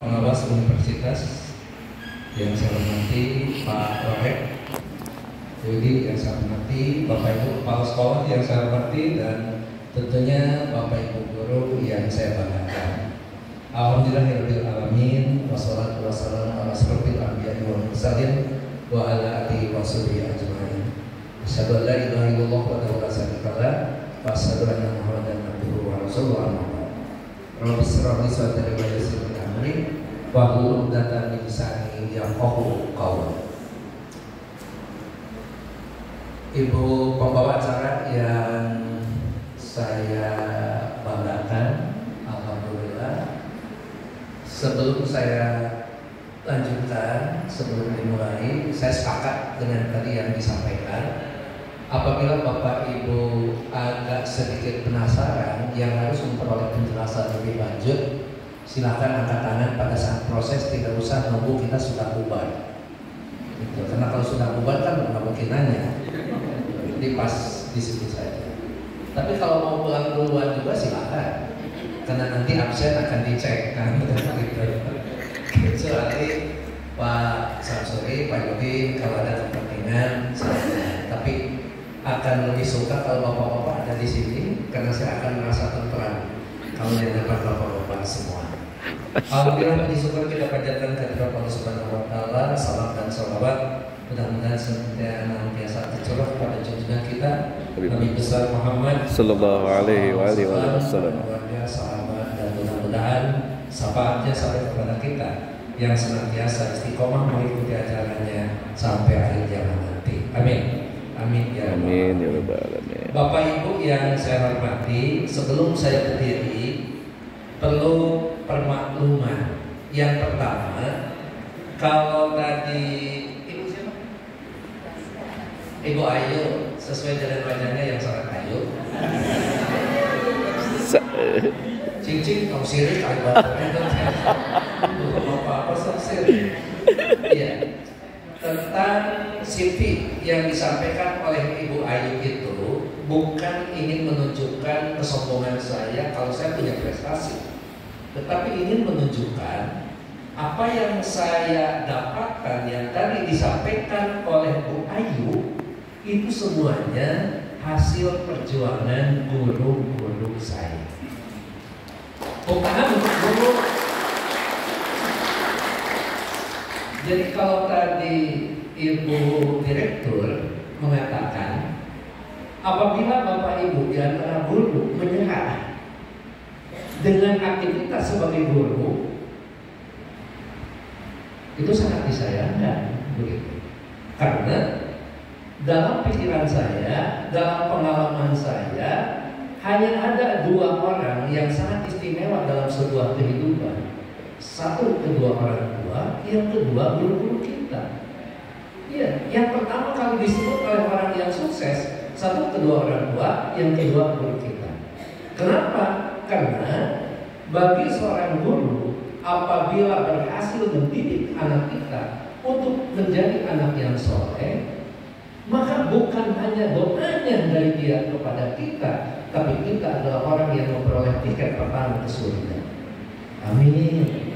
Pengawas Universitas yang saya hormati Pak Rohek, jadi yang saya hormati Bapak Ibu Kepala Sekolah yang saya hormati, dan tentunya Bapak Ibu guru yang saya banggakan. Alhamdulillahirabbil alamin, wassalatu wassalamu ala asyrofil anbiya'i wal mursalin wa ala alihi washabihi ajmain. Asyhadu an la ilaha illallah wahdahu la syarika lah wa asyhadu anna Muhammadan abduhu wa rasuluhu. Rabbi shrah li sadri wa yassir li amri wahlul 'uqdatam min lisani yafqahu qawli. Ibu pembawa acara yang saya banggakan, alhamdulillah. Sebelum saya lanjutkan, sebelum dimulai, saya sepakat dengan tadi yang disampaikan. Apabila Bapak Ibu agak sedikit penasaran yang harus memperoleh penjelasan lebih lanjut, silakan angkat tangan pada saat proses, tidak usah nunggu kita sudah bubar. Gitu. Karena kalau sudah bubar kan nggak mungkin nanya. Jadi pas di situ saja. Tapi kalau mau pulang duluan juga silakan. Karena nanti absen akan dicek kan gitu. Kecuali Pak Samsuri, Pak Yudi kalau ada kepentingan silakan. Tapi akan lebih suka kalau bapak-bapak ada di sini karena saya akan merasa tenteram kalau yang dapat bapak-bapak semua. Alhamdulillah puji syukur kita panjatkan kehadirat Allah Subhanahu wa taala. Salam dan salawat mudah-mudahan senantiasa tercurah pada junjungan kita Nabi besar Muhammad sallallahu alaihi wasallam, sahabat, dan mudah-mudahan syafaatnya sampai kepada kita yang senantiasa istiqomah mengikuti ajarannya sampai akhir zaman nanti. Amin. Amin ya Rabbal Alamin. Bapak Ibu yang saya hormati, sebelum saya berdiri perlu permakluman. Yang pertama, kalau tadi Ibu siapa? Ibu Ayu, sesuai dengan wajahnya yang sangat ayu. Cincin kau sirik kali bapak apa sirik? Iya. Tentang CV yang disampaikan oleh Ibu Ayu itu bukan ingin menunjukkan kesombongan saya kalau saya punya prestasi, tetapi ingin menunjukkan apa yang saya dapatkan yang tadi disampaikan oleh Bu Ayu itu semuanya hasil perjuangan guru-guru saya. Bukan untuk guru. Jadi kalau tadi Ibu Direktur mengatakan apabila Bapak Ibu di antara guru menyerah dengan aktivitas sebagai guru, itu sangat disayangkan begitu. Karena dalam pikiran saya, dalam pengalaman saya, hanya ada dua orang yang sangat istimewa dalam sebuah kehidupan. Satu, kedua orang tua, yang kedua guru-guru kita. Iya, yang pertama kali disebut oleh orang yang sukses, satu, kedua orang tua, yang kedua guru kita. Kenapa? Karena bagi seorang guru, apabila berhasil mendidik anak kita untuk menjadi anak yang soleh, maka bukan hanya doanya dari dia kepada kita, tapi kita adalah orang yang memperoleh tiket pertama ke surga. Amin.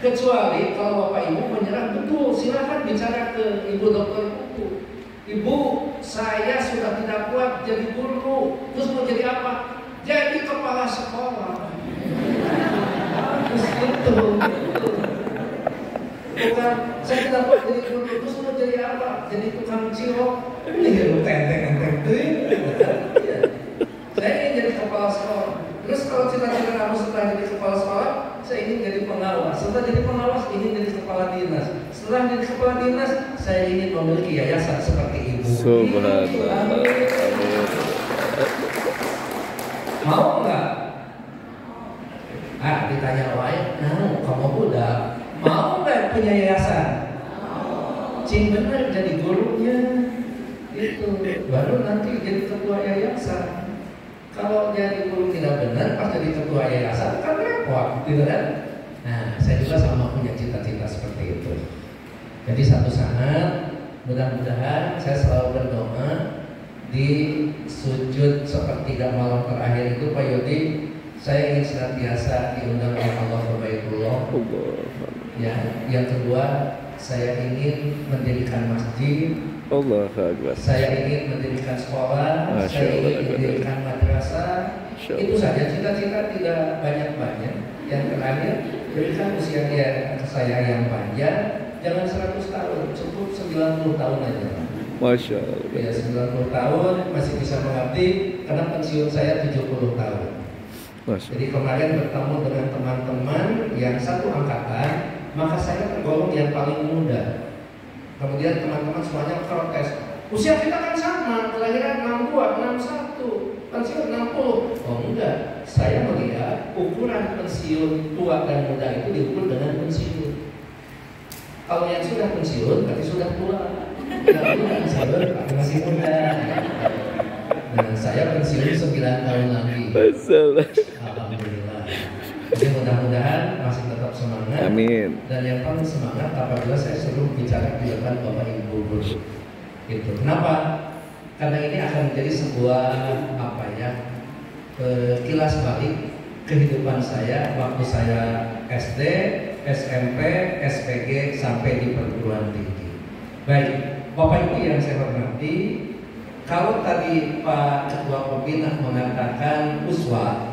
Kecuali kalau Bapak Ibu menyerah, betul, silakan bicara ke Ibu Dokter Putu. Ibu, saya sudah tidak kuat jadi guru, terus mau jadi apa? Jadi kepala sekolah. Terus itu. Bukan, saya tidak kuat jadi guru, terus mau jadi apa? Jadi tukang cilok. Ini lu tenteng-tenteng tuh. Saya ingin jadi kepala sekolah. Terus kalau cita-cita kamu setelah jadi kepala sekolah, saya ingin jadi pengawas. Setelah jadi pengawas, ingin jadi kepala dinas. Setelah jadi kepala dinas, saya ingin memiliki yayasan seperti ibu. Subhanallah. Mau nggak? Ah, ditanya lain, nah, kamu udah mau nggak punya yayasan? Cing bener jadi gurunya, itu baru nanti jadi ketua yayasan. Kalau jadi guru tidak benar, pas jadi ketua yayasan kan repot, gitu kan? Nah, saya juga sama punya cita-cita seperti itu. Jadi satu saat, mudah-mudahan saya selalu berdoa di sujud sepertiga malam terakhir itu, Pak Yudi, Saya ingin senantiasa diundang oleh Allah Subhanahu Ya, yang kedua, saya ingin mendirikan masjid. Allahu Akbar. Saya ingin mendirikan sekolah. Saya ingin mendirikan madrasah. Itu saja, cita-cita tidak banyak-banyak. Yang terakhir, berikan usia saya yang panjang. Jangan 100 tahun, cukup 90 tahun aja. Masya Allah. Ya, 90 tahun masih bisa mengabdi, karena pensiun saya 70 tahun. Jadi kemarin bertemu dengan teman-teman yang satu angkatan, maka saya tergolong yang paling muda. Kemudian teman-teman semuanya protes. Usia kita kan sama, kelahiran 62, 61, pensiun 60. Oh enggak, saya melihat ukuran pensiun tua dan muda itu diukur dengan pensiun. Kalau yang sudah pensiun berarti sudah tua. Yang tua pensiun tapi masih muda. Nah, saya pensiun 9 tahun lagi. Alhamdulillah. Jadi mudah-mudahan masih tetap semangat. Amin. Dan yang paling semangat apabila saya suruh bicara di depan Bapak Ibu guru. Gitu. Kenapa? Karena ini akan menjadi sebuah kilas balik kehidupan saya waktu saya SD, SMP, SPG sampai di perguruan tinggi. Baik, Bapak Ibu yang saya hormati, kalau tadi Pak Ketua Pembina mengatakan uswah,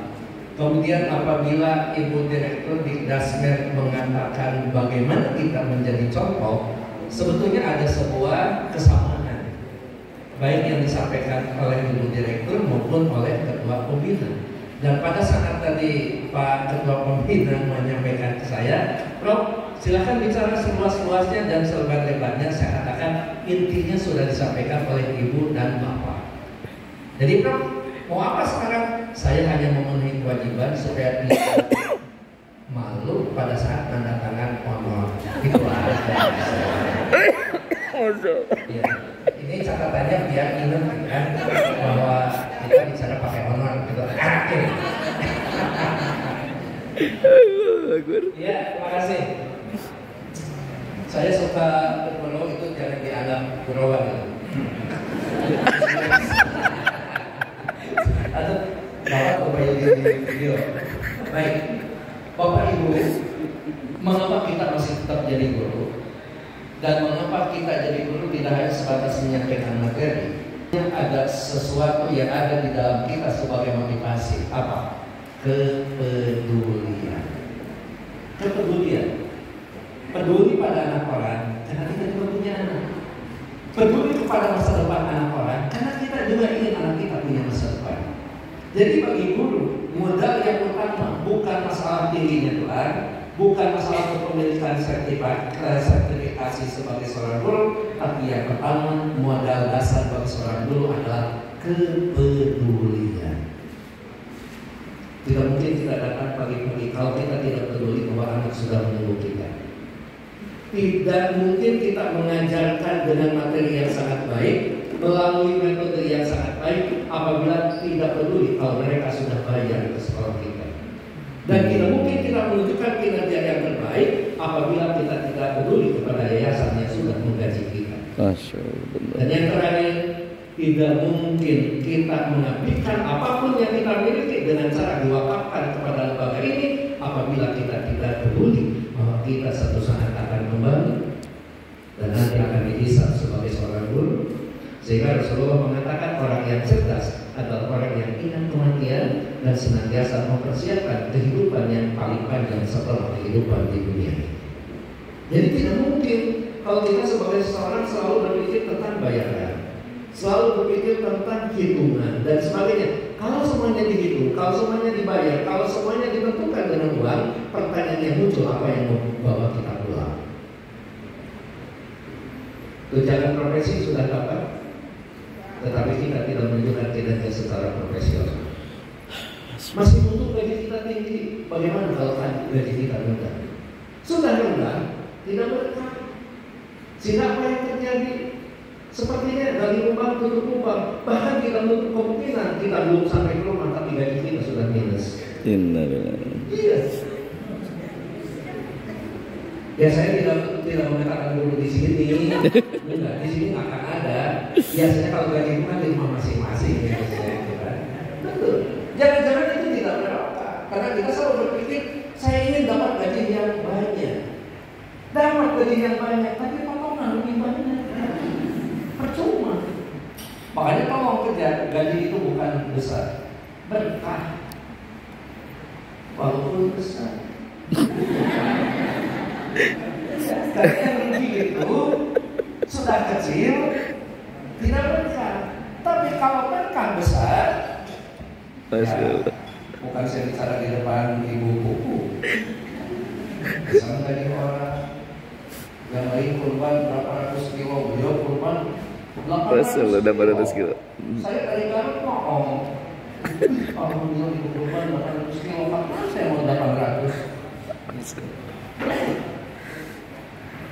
kemudian apabila Ibu Direktur Dikdasmen mengatakan bagaimana kita menjadi contoh, sebetulnya ada sebuah kesamaan, baik yang disampaikan oleh Ibu Direktur maupun oleh Ketua Pembina. Dan pada saat tadi Pak Ketua Pembina menyampaikan ke saya, Prof, silakan bicara seluas-luasnya dan selebar-lebarnya. Saya katakan intinya sudah disampaikan oleh Ibu dan Bapak. Jadi Prof, mau apa sekarang? Saya hanya memenuhi kewajiban supaya tidak malu pada saat tanda tangan honor. Itu aja. Ya, ini catatannya biar ingat kan bahwa kita bicara pakai honor gitu. Oke. Ya, terima kasih. Saya suka bergurau, itu jangan dianggap gurauan gitu. Atau bawa kembali di video. Baik, Bapak Ibu, mengapa kita masih tetap jadi guru? Dan mengapa kita jadi guru tidak hanya sebatas menyampaikan materi? Ada sesuatu yang ada di dalam kita sebagai motivasi. Apa? Kepedulian. Kepedulian. Peduli pada anak orang karena kita juga punya anak. Peduli kepada masa depan anak orang karena kita juga ingin anak kita punya masa depan. Jadi bagi guru, modal yang utama bukan masalah tingginya gelar, bukan masalah kepemilikan sertifikasi sebagai seorang guru, tapi yang pertama modal dasar bagi seorang guru adalah kepedulian. Tidak mungkin kita datang pagi-pagi kalau kita tidak peduli bahwa anak sudah menunggu kita. Tidak mungkin kita mengajarkan dengan materi yang sangat baik, melalui metode yang sangat baik, apabila tidak peduli kalau mereka sudah bayar ke sekolah kita. Dan tidak mungkin kita menunjukkan kinerja yang terbaik apabila kita tidak peduli kepada yayasan yang sudah menggaji kita. Dan yang terakhir, tidak mungkin kita mengabdikan apapun yang kita miliki dengan cara diwakafkan kepada lembaga ini apabila kita tidak peduli bahwa kita suatu saat akan kembali dan nanti akan dihisab sebagai seorang guru. Sehingga Rasulullah mengatakan orang yang cerdas adalah orang yang ingat kematian dan senantiasa mempersiapkan kehidupan yang paling panjang setelah kehidupan di dunia. Jadi tidak mungkin kalau kita sebagai seseorang selalu berpikir tentang bayaran, selalu berpikir tentang hitungan dan sebagainya. Kalau semuanya dihitung, kalau semuanya dibayar, kalau semuanya ditentukan dengan uang, pertanyaan yang muncul, apa yang membawa kita pulang? Tunjangan profesi sudah dapat, tetapi kita tidak menunjukkan kinerja secara profesional. Masih butuh gaji kita tinggi. Bagaimana kalau gaji kita rendah? Sudah rendah, tidak berkah. Sehingga apa yang terjadi? Sepertinya dari lubang tutup lubang. Bahkan kita menutup kemungkinan kita belum sampai ke rumah tapi gaji kita sudah minus. Iya. Ya saya tidak mengatakan dulu di sini. Enggak, di sini nggak akan ada. Biasanya kalau gaji rumah di rumah masing-masing ya. Betul. Jangan-jangan itu tidak berapa. Karena kita selalu berpikir saya ingin dapat gaji yang banyak. gaji yang banyak, tapi potongan lebih banyak. Percuma. Makanya kalau mau kerja, gaji itu bukan besar, berkah. Walaupun besar. Karena yang rugi itu sudah kecil, tidak berkah. Tapi kalau berkah besar, ya, bukan saya bicara di depan ibu buku. Sama tadi orang yang lain kurban berapa ratus kilo, beliau kurban 800 kilo. Saya dari Garut ngomong, kalau beliau ibu kurban 800 kilo, maka saya mau 800.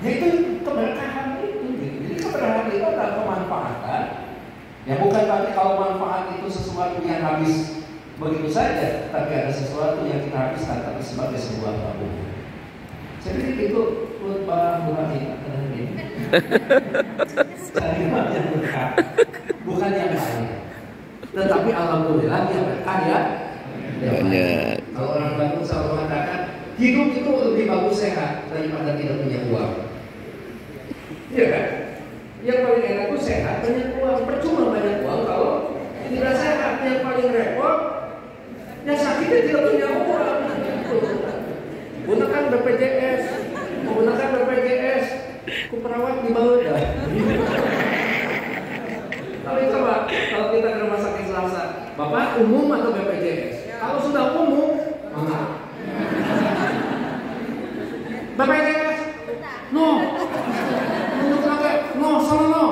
Ya itu keberkahan itu. Jadi keberkahan itu adalah kemanfaatan. Ya bukan berarti kalau manfaat itu sesuatu yang habis begitu saja, tapi ada sesuatu yang kita habiskan tapi sebagai sebuah tabungan. Jadi itu khutbah murah kita ini. Cari yang berkah, bukan yang lain. Tetapi alhamdulillah yang berkah ya. Banyak. Kalau orang Bandung selalu mengatakan hidup itu lebih bagus sehat daripada tidak punya uang. Iya kan? Yang paling enak itu sehat banyak uang. Percuma banyak uang kalau tidak sehat. Yang paling repot, yang sakitnya tidak punya uang. Gunakan BPJS, menggunakan BPJS, kuperawat di bawah dah. Tapi coba kalau kita ke rumah sakit Selasa, Bapak umum atau BPJS? Kalau sudah umum, mana? BPJS? No. Untuk tenaga? No, sama no.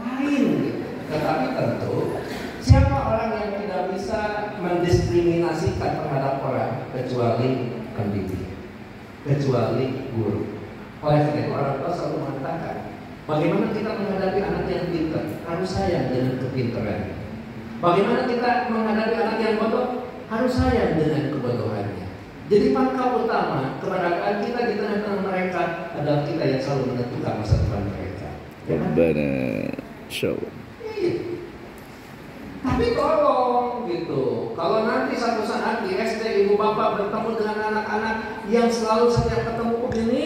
Lain. Tetapi tentu siapa orang yang tidak bisa mendiskriminasikan terhadap orang kecuali pendidik, kecuali guru. Oleh karena itu orang tua selalu mengatakan, bagaimana kita menghadapi anak yang pintar? Harus sayang dengan kepintarannya. Bagaimana kita menghadapi anak yang bodoh? Harus sayang dengan kebodohannya. Jadi pangkal utama keberadaan kita di tengah-tengah mereka adalah kita yang selalu menentukan masa depan mereka. Benar, insyaallah. Iya. Tapi tolong gitu, kalau nanti satu saat di SD ibu bapak bertemu dengan anak-anak yang selalu setiap ketemu begini,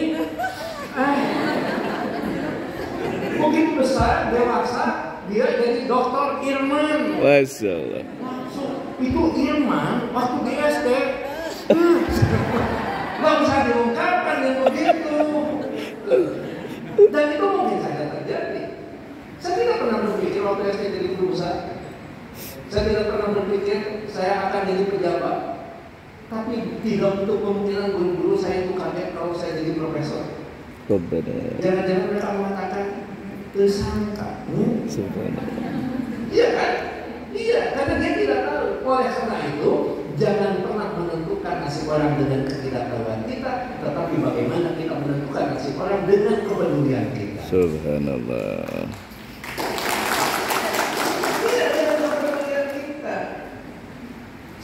mungkin besar, dewasa, dia jadi dokter Irman. Masya Allah. Langsung, itu Irman waktu di SD. Nggak usah diungkapkan yang begitu. Dan itu mungkin saja terjadi. Saya tidak pernah berpikir waktu SD jadi guru besar. Saya tidak pernah berpikir saya akan jadi pejabat. Tapi tidak untuk kemungkinan guru-guru saya itu kaget kalau saya jadi profesor. Jangan-jangan mereka mengatakan tersangka. Iya kan? Iya, karena dia tidak tahu. Oleh karena itu, jangan pernah menentukan nasib orang dengan ketidaktahuan kita, tetapi bagaimana kita menentukan nasib orang dengan kepedulian kita. Subhanallah.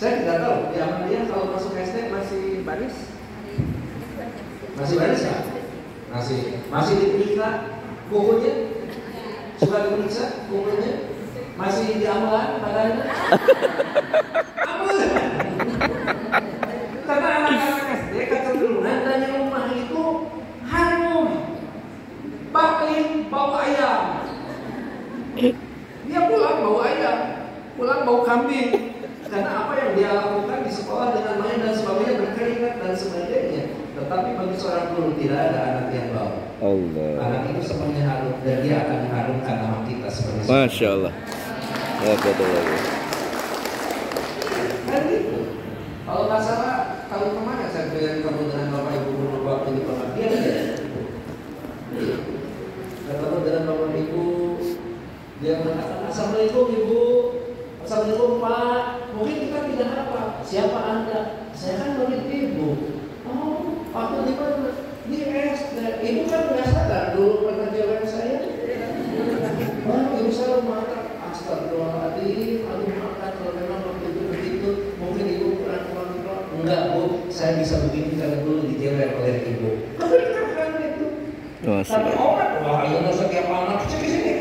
Saya tidak tahu, zaman dia kalau masuk SD masih baris? Masih baris ya? Masih diperiksa kukunya? Suka diperiksa kukunya? Masih diamalan badannya? Amalan! Karena anak-anak SD kecenderungan dari rumah itu harum, baklin, bau ayam. Dia pulang bau ayam, pulang bau kambing. Karena apa yang dia lakukan di sekolah dengan main dan sebagainya, berkeringat dan sebagainya. Tetapi bagi seorang guru tidak ada anak yang bau. Allah. Anak itu semuanya harum dan dia akan mengharumkan nama kita sebagai Masya Allah. kan gitu. Kalau nggak salah tahun kemarin saya ketemu dengan bapak ibu guru waktu di pengabdian ya. Ketemu dengan bapak ibu, dia mengatakan assalamualaikum ibu, assalamualaikum pak. Mungkin kita tidak hafal. Siapa anda? Saya kan murid ibu. Oh, waktu di mana? Di SD. Ibu kan nggak sadar dulu pernah jalan saya. Oh, ibu selalu mengatakan astagfirullahaladzim, aduh maafkan kalau memang waktu itu begitu. Mungkin ibu kurang. Enggak bu, saya bisa begini karena dulu dijewer oleh ibu. Keberkahan itu. Tapi orang, wah ini setiap anak kecil di sini.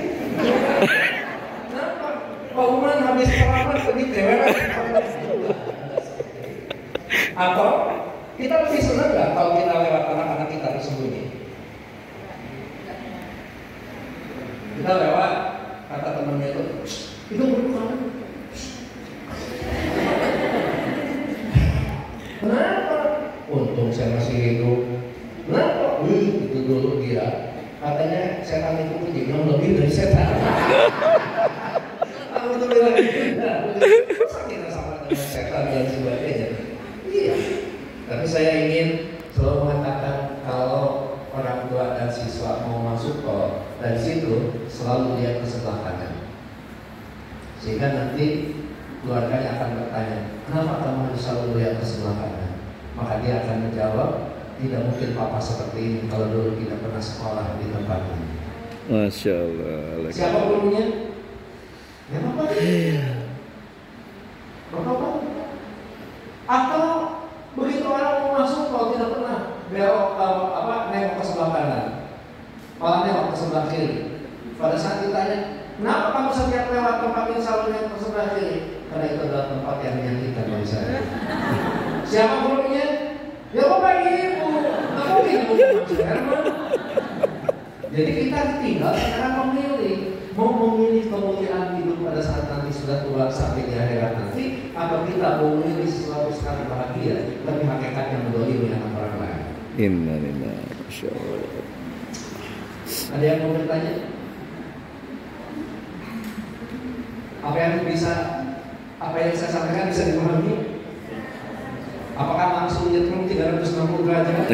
Pauman habis perawat lebih dewek. Atau kita lebih senang nggak kalau kita lewat anak-anak kita bersembunyi? kata temannya itu dulu kamu. Kenapa? Untung saya masih hidup. Kenapa? Itu dulu dia. Katanya setan itu kejadian lebih dari setan. Alhamdulillah. Kita sama dengan setan dan sebagainya. Iya. Tapi saya ingin selalu mengatakan kalau orang tua dan siswa mau masuk dari situ selalu lihat ke sebelah kanan. Sehingga nanti keluarganya akan bertanya, kenapa kamu harus selalu lihat ke sebelah kanan? Maka dia akan menjawab, tidak mungkin papa seperti ini kalau dulu tidak pernah sekolah di tempat ini. Masya Allah. Siapa gurunya? Ya bapak. Bapak. Atau begitu orang mau masuk kalau tidak pernah belok nengok ke sebelah kanan, malah nengok ke sebelah kiri. Pada saat ditanya, kenapa kamu setiap lewat tempat ini selalu nengok ke sebelah kiri? Karena itu adalah tempat yang menyakitkan bagi saya. Siapa gurunya? Ya bapak ibu. Nggak mungkin ibu maksudnya. Jadi kita tinggal sekarang memilih. Mau memilih kemuliaan hidup pada saat nanti sudah tua sampai di akhirat nanti, atau kita mau memilih sesuatu sekali bahagia tapi hakikatnya mendolimi anak orang lain. Innalillahi Masya Allah. Ada yang mau bertanya? Apa yang saya sampaikan bisa dipahami? Apakah langsung nyetrum 360 derajat?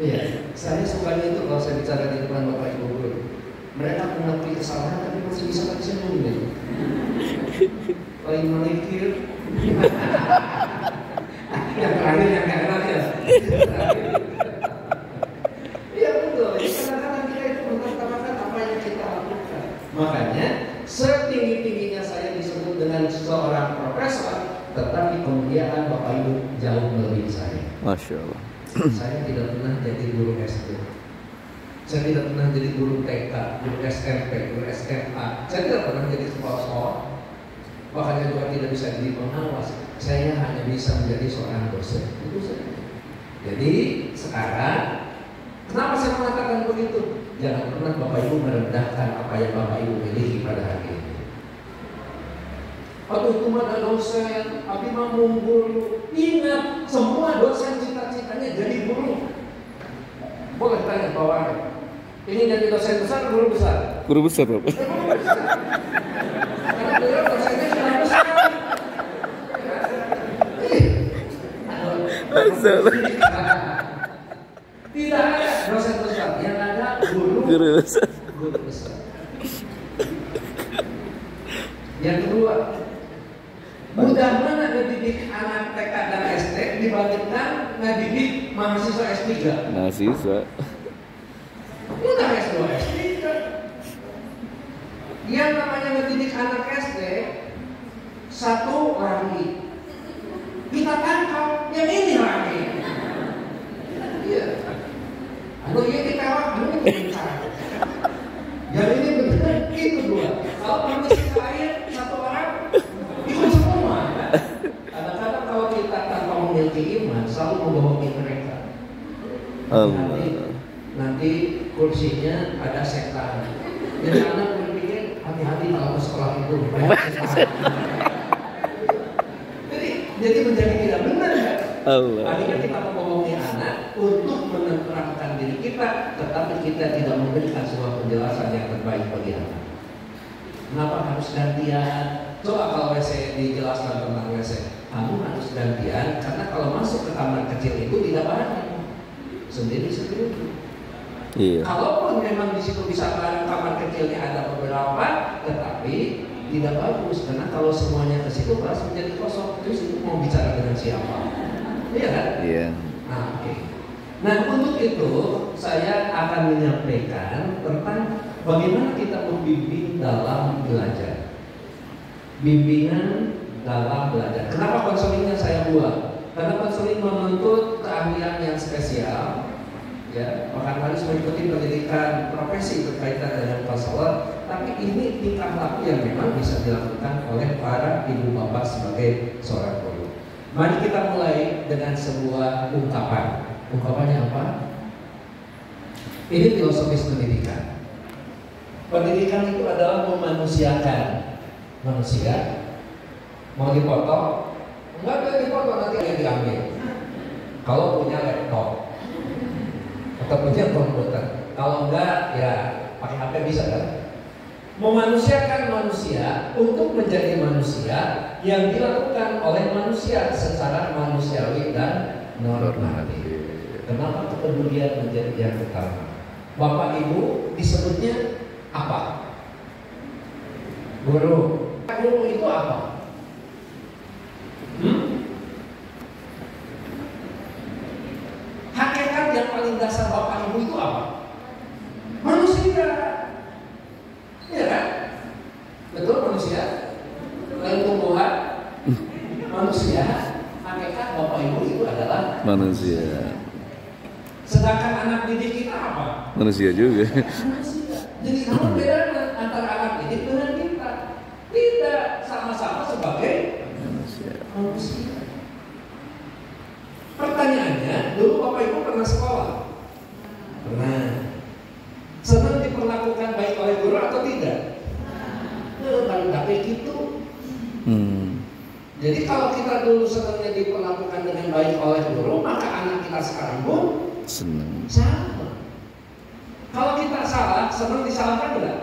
Iya, saya sukanya itu kalau saya bicara di depan Bapak Ibu guru. Mereka mengakui kesalahan tapi masih bisa senyum gitu. Paling melikir. Yang terakhir yang gak enak ya. Iya betul. Kadang-kadang kita itu mengatakan apa yang kita lakukan. Makanya setinggi-tingginya saya disebut dengan seorang profesor, tetapi kemuliaan Bapak Ibu jauh melebihi saya. Masya Allah. Saya tidak pernah jadi guru SD. Saya tidak pernah jadi guru TK, guru SMP, guru SMA. Saya tidak pernah jadi sekolah-sekolah. Bahkan juga tidak bisa jadi pengawas. Saya hanya bisa menjadi seorang dosen. Itu saja. Jadi sekarang, kenapa saya mengatakan begitu? Jangan pernah Bapak Ibu merendahkan apa yang Bapak Ibu miliki pada hari ini. Aduh, itu ada dosen, tapi mau guru. Ingat, semua dosen cita-citanya jadi guru. Boleh tanya bawah. Ini jadi dosen besar atau guru besar? Guru besar, Pak. Karena beliau dosennya sudah besar. Tidak ada dosen besar, yang ada guru besar. Yang kedua, mudah mana ngedidik anak TK dan SD dibandingkan ngedidik mahasiswa S3? Mahasiswa. Mudah S2, S3. Yang namanya ngedidik anak SD, satu lari. Kita tangkap, yang ini lari. Iya. Anu ini ditewak, anu ini diincar. Yang ini benar, itu dua. Kalau manusia lain, satu orang, ikut semua. Kadang-kadang kalau kita tanpa memiliki iman, selalu membohongi mereka. Nanti kursinya ada setan. Jadi anak berpikir hati-hati kalau ke sekolah itu banyak setan. Jadi menjadi tidak benar ya. Akhirnya kita membohongi anak untuk menenteramkan diri kita, tetapi kita tidak memberikan sebuah penjelasan yang terbaik bagi anak. Kenapa harus gantian? Coba kalau WC dijelaskan tentang WC, kamu harus gantian karena kalau masuk ke kamar kecil itu tidak banyak. Sendiri-sendiri. Iya. Kalaupun memang di situ bisa bareng kamar kecilnya ada beberapa, tetapi tidak bagus karena kalau semuanya ke situ harus menjadi kosong. Terus itu mau bicara dengan siapa? Iya kan? Iya. Nah, oke. Nah, untuk itu saya akan menyampaikan tentang bagaimana kita membimbing dalam belajar. Bimbingan dalam belajar. Kenapa konselingnya saya buat? Karena konseling menuntut keahlian yang spesial. Ya, bahkan harus mengikuti pendidikan profesi berkaitan dengan konselor, tapi ini tingkah laku yang memang bisa dilakukan oleh para ibu bapak sebagai seorang guru. Mari kita mulai dengan sebuah ungkapan. Ungkapannya apa? Ini filosofis pendidikan. Pendidikan itu adalah memanusiakan manusia. Mau dipotong? Enggak ada dipotong, nanti yang diambil. Kalau punya laptop atau punya komputer, kalau enggak ya pakai HP bisa kan? Memanusiakan manusia untuk menjadi manusia yang dilakukan oleh manusia secara manusiawi dan normatif. Kenapa kepedulian menjadi yang utama? Bapak Ibu disebutnya apa? Guru. Guru itu apa? Hakikat yang paling dasar Bapak Ibu itu apa? Manusia. Iya kan? Betul manusia? Lain tumbuhan? Manusia. Hakikat Bapak Ibu itu adalah Manusia. Sedangkan anak didik kita apa? Manusia juga. Manusia. Jadi apa bedanya antara anak didik dengan kita? Tidak, sama-sama sebagai manusia. Pertanyaannya, dulu Bapak Ibu pernah sekolah? Pernah. Senang diperlakukan baik oleh guru atau tidak? Kalau kayak gitu. Jadi kalau kita dulu senangnya diperlakukan dengan baik oleh guru, maka anak kita sekarang pun Senang. sama. Kalau kita salah, senang disalahkan enggak?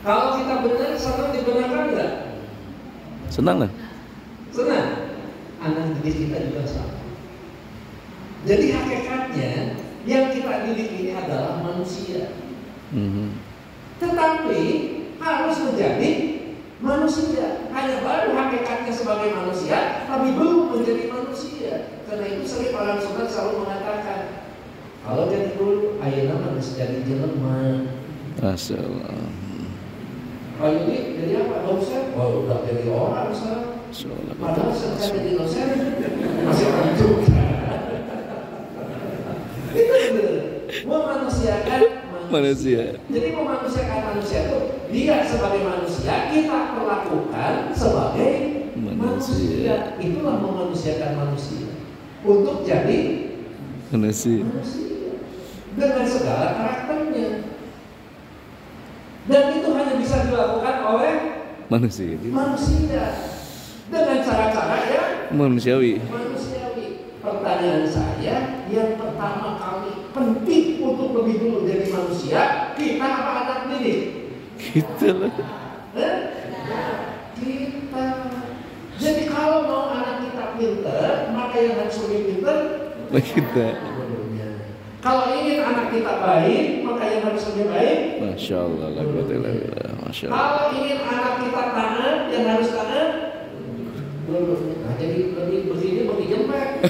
Kalau kita benar, senang dibenarkan enggak? Senang lah. Senang. Anak didik kita juga sama. Jadi hakikatnya yang kita didik ini adalah manusia. Tetapi harus menjadi manusia. Hanya baru hakikatnya sebagai manusia, tapi belum menjadi manusia. Karena itu sering orang sunat selalu mengatakan, kalau jadi dulu, ayeuna harus jadi jelema. Masya Allah. Kalau ini jadi apa? Dosen? Oh, udah jadi orang sekarang. Padahal setelah jadi dosen masih orang juga. Itu benar. Memanusiakan manusia. Jadi memanusiakan manusia itu dia sebagai manusia, kita perlakukan sebagai manusia. Itulah memanusiakan manusia untuk jadi manusia dengan segala karakternya. Dan itu hanya bisa dilakukan oleh manusia dengan cara-cara yang manusiawi. Pertanyaan saya, yang pertama kali penting untuk lebih dulu jadi manusia, kita apa anak didik? Kita lah. Kita. Jadi kalau mau anak kita pintar, maka yang harus lebih pintar kita. Kalau ingin anak kita baik, maka yang harus lebih baik. Masya Allah, Masya Allah. Kalau ingin anak kita taat, yang harus taat. Nah, jadi lebih begini jempek.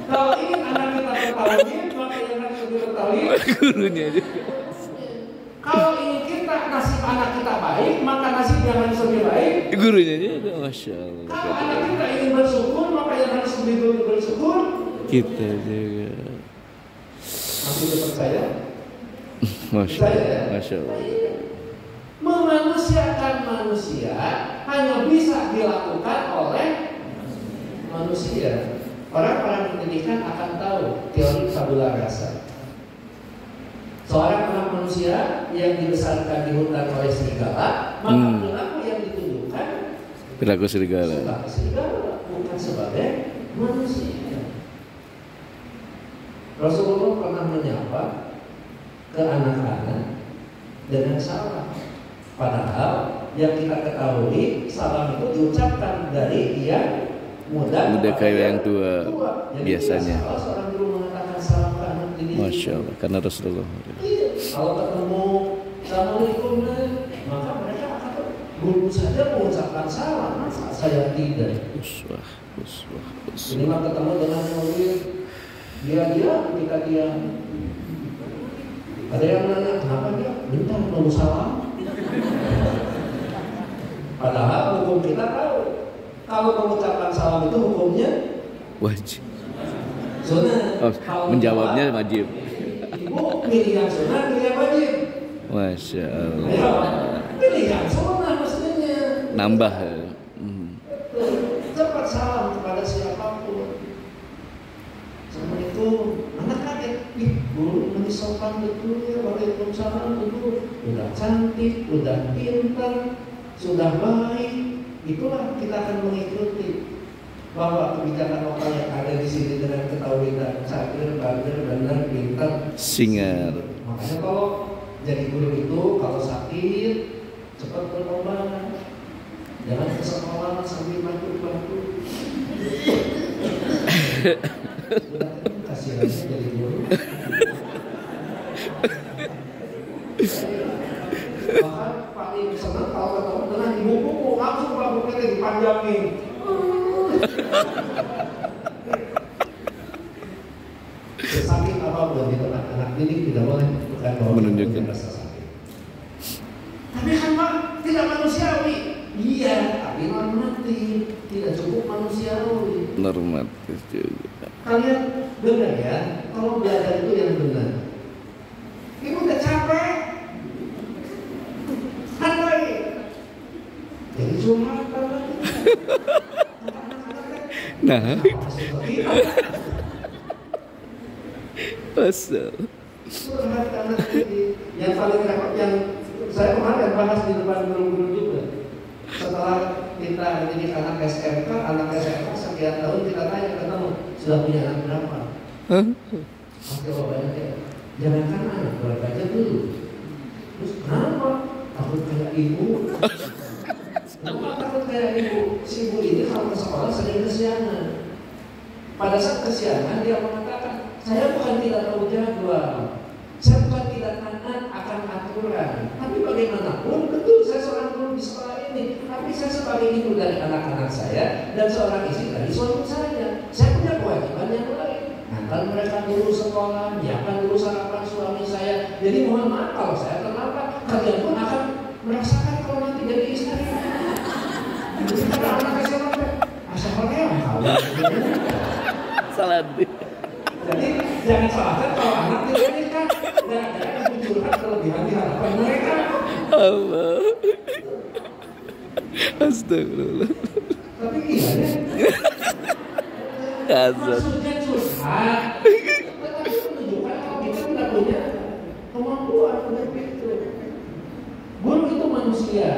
Kalau ingin anak kita bertauhid, maka yang harus lebih bertauhid. Gurunya aja. Kalau ingin kita nasib anak kita baik, maka nasib yang harus lebih baik. Gurunya aja, Masya Allah. Kalau anak kita ingin bersyukur, maka yang harus lebih dulu bersyukur. Kita juga. Masih percaya? Masya Allah. Memanusiakan manusia hanya bisa dilakukan oleh manusia. Orang-orang pendidikan akan tahu teori tabula rasa. Seorang anak manusia yang dibesarkan di hutan oleh serigala, maka perilaku yang ditunjukkan perilaku serigala. Sebagai serigala, bukan sebagai manusia. Rasulullah pernah menyapa ke anak-anak dengan salam. Padahal yang kita ketahui salam itu diucapkan dari dia muda kayak yang tua. Jadi biasanya. Kalau seorang guru mengatakan salam ke anak didik, Masya Allah, karena Rasulullah. iya, kalau ketemu Assalamualaikum, maka mereka akan guru saja mengucapkan salam, masa saya tidak. Uswah. Ini mah ketemu dengan murid, dia ketika dia ada yang nanya kenapa dia bentar mau salam. Padahal hukum kita tahu kalau mengucapkan salam itu hukumnya wajib. Sunnah. Menjawabnya wajib. Ibu pilih yang sunnah, pilih yang wajib. Masya Allah. Ayo, pilih yang sunnah mestinya. Nambah. Cepat salam kepada siapapun. Sama itu anak kaget, guru ini sopan. sopan betul ya, waalaikumsalam betul, udah cantik, udah pintar, sudah baik, itulah kita akan mengikuti bahwa kebijakan lokal yang ada di sini dengan ketahui dan sakir, bager, benar, pintar, Singar. makanya kalau jadi guru itu kalau sakit cepat berobat, jangan ke sekolah sambil batuk-batuk. Kasihannya jadi guru. Bahkan paling senang kalau ketemu dengan ibu buku langsung rambutnya dipanjangin. Sakit apapun itu anak didik tidak boleh menunjukkan rasa sakit. Tapi kan Pak tidak manusiawi. Iya, tapi normatif, tidak cukup manusiawi. normatif juga. Kalian benar ya, kalau belajar itu yang benar. Ibu udah capek, santai. Jadi curhatan lagi. Nah, pasal. Yang paling repot yang saya kemarin bahas di depan guru-guru juga. Setelah kita mendidik anak SMK, sekian tahun kita tanya ketemu sudah punya anak berapa? Pasti banyak ya. Jangankan anak berapa aja dulu. Terus kenapa? Takut kayak ibu. Kenapa takut kayak ibu? Si ibu ini kalau ke sekolah sering kesiangan. Pada saat kesiangan dia mengatakan, saya bukan tidak tahu jadwal, saya bukan tidak taat akan aturan. Tapi bagaimanapun, betul saya seorang guru di sekolah ini. Tapi saya sebagai ibu dari anak-anak saya dan seorang istri dari suami saya punya kewajiban yang lain. Ngantar mereka dulu sekolah, nyiapkan dulu sarapan suami saya. Jadi mohon maaf kalau saya terlambat, kalian pun akan merasakan kalau nanti jadi istri. Karena anak saya asalnya kau. Salah deh. Jadi jangan salahkan kalau anak tidak nikah. Jangan munculkan kelebihan di hadapan mereka. Allah. Astagfirullah. Tapi gimana? Kasar. Maksudnya curhat, tetapi menunjukkan kalau kita tidak punya kemampuan untuk itu. Guru itu manusia,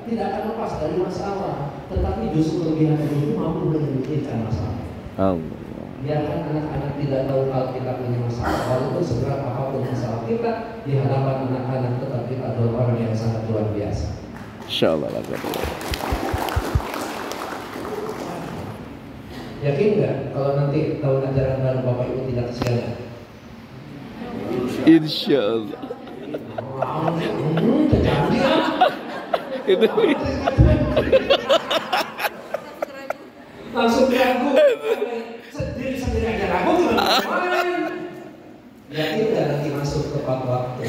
tidak akan lepas dari masalah, tetapi justru kelebihan guru itu mampu menyelesaikan masalah. Allah. Biarkan anak-anak tidak tahu kalau kita punya masalah, walaupun seberat apapun masalah kita di hadapan anak-anak, tetapi adalah orang yang sangat luar biasa. Insyaallah lah. Yakin nggak kalau nanti tahun ajaran baru Bapak Ibu tidak kesiangan? Insyaallah. Itu langsung ragu. Sendiri aja ragu gimana? Yakin nggak nanti masuk tepat waktu?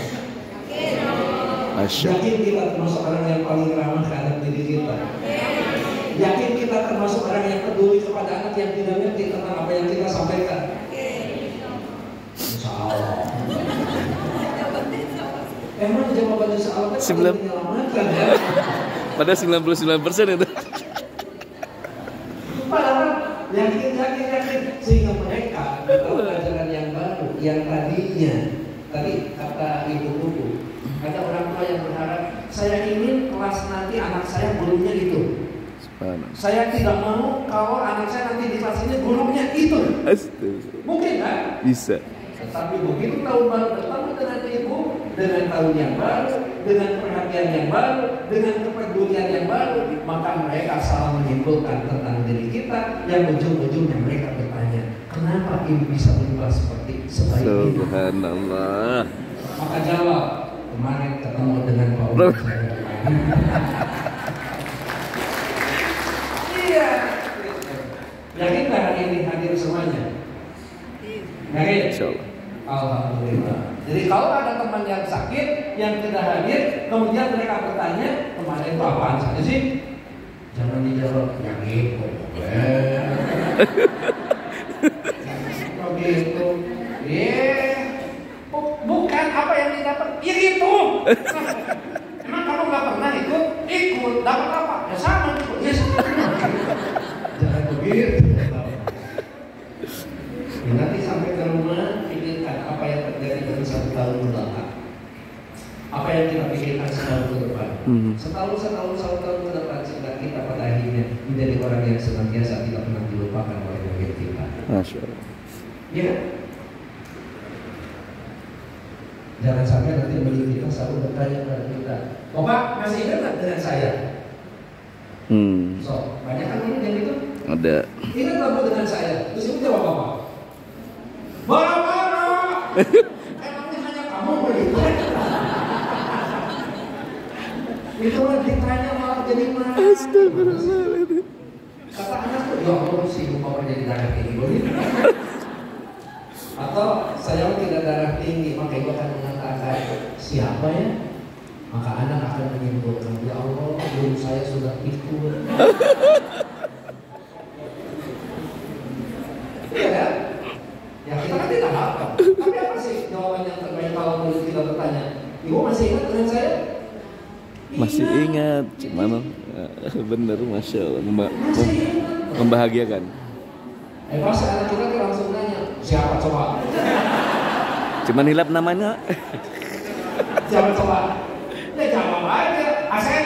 Masya. Yakin kita termasuk orang yang paling ramah ke anak didik kita? Yakin kita termasuk orang yang peduli kepada anak yang tidak ngerti tentang apa yang kita sampaikan? Insya Allah. Emang jawabannya insya Allah Sebelum menyelamatkan ya? pada 99% itu. Padahal yakin sehingga mereka tahu pelajaran yang baru, yang tadinya tadi kata ibu buku, ada orang tua yang berharap saya ingin kelas nanti anak saya gurunya itu. Saya tidak mau kalau anak saya nanti di kelas ini gurunya itu. Astagfirullah. Mungkin kan? Bisa. Tetapi begitu tahun baru bertemu dengan ibu, dengan tahun yang baru, dengan perhatian yang baru, dengan kepedulian yang baru, maka mereka salah menyimpulkan tentang diri kita, yang ujung-ujungnya mereka bertanya, kenapa ibu bisa berubah seperti sebaik ini? Subhanallah. Maka jawab, kemarin ketemu dengan Pak Umar. Iya. Yakin nggak hari ini hadir semuanya? Yakin? Insyaallah. Alhamdulillah. Jadi kalau ada teman yang sakit, yang tidak hadir, kemudian mereka bertanya, kemarin itu apaan saja sih? Jangan dijawab, yang itu. Oh gitu. Bukan apa yang didapat, ya itu. Emang kamu nggak pernah ikut? Ikut, dapat apa? Ya sama ikut. Ya sama. Jangan begitu. Nanti sampai ke rumah, pikirkan apa yang terjadi dalam 1 tahun ke belakang. Apa yang kita pikirkan setahun ke depan, setahun ke depan, sehingga kita pada akhirnya menjadi orang yang senantiasa tidak pernah dilupakan oleh Nabi kita. Masya Allah. Ya. Jangan sampai nanti beli kita selalu bertanya kepada kita, Bapak masih ingat nggak dengan saya? So, banyak kan ini yang itu? Ada. Ingat nggak Bu dengan saya? Terus ibu jawab apa? Marah-marah. Emangnya hanya kamu begitu? Itu ditanya malah jadi marah. Astagfirullahaladzim. Kata anak tuh, ya Allah sih Bapak jadi darah tinggi begitu. Atau saya tidak darah tinggi, maka ibu akan mengatakan siapa ya? Maka anak akan menyimpulkan, ya Allah, belum saya sudah ikut. Iya kan? Ya kita kan tidak hafal. Tapi apa sih jawaban yang terbaik kalau mulut kita bertanya? Ibu masih ingat dengan saya? Masih ingat, cuman bener, Masya Allah, membahagiakan. Pas anak kita langsung nanya, siapa coba? Cuman hilap namanya. Siapa coba? Ya jawab aja, Asep.